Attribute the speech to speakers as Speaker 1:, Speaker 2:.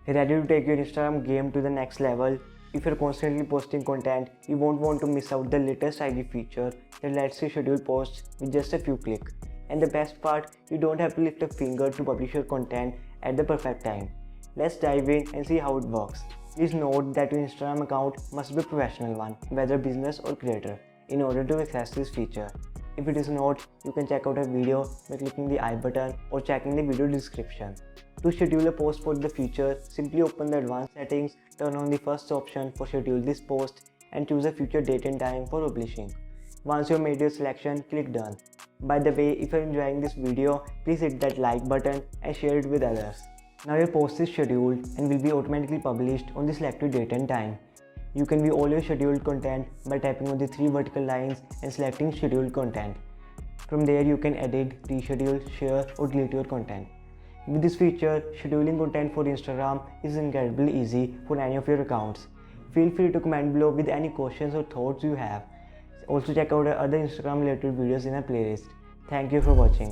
Speaker 1: Ready to take your Instagram game to the next level? If you're constantly posting content, you won't want to miss out the latest IG feature that lets you schedule posts with just a few clicks. And the best part, you don't have to lift a finger to publish your content at the perfect time. Let's dive in and see how it works. Please note that your Instagram account must be a professional one, whether business or creator, in order to access this feature. If it is not, you can check out a video by clicking the I button or checking the video description. To schedule a post for the feature, simply open the advanced settings, turn on the first option for schedule this post and choose a future date and time for publishing. Once you have made your selection, click done. By the way, if you are enjoying this video, please hit that like button and share it with others. Now your post is scheduled and will be automatically published on the selected date and time. You can view all your scheduled content by tapping on the 3 vertical lines and selecting scheduled content. From there you can edit, reschedule, share or delete your content. With this feature, scheduling content for Instagram is incredibly easy for any of your accounts. Feel free to comment below with any questions or thoughts you have. Also check out our other Instagram related videos in our playlist. Thank you for watching.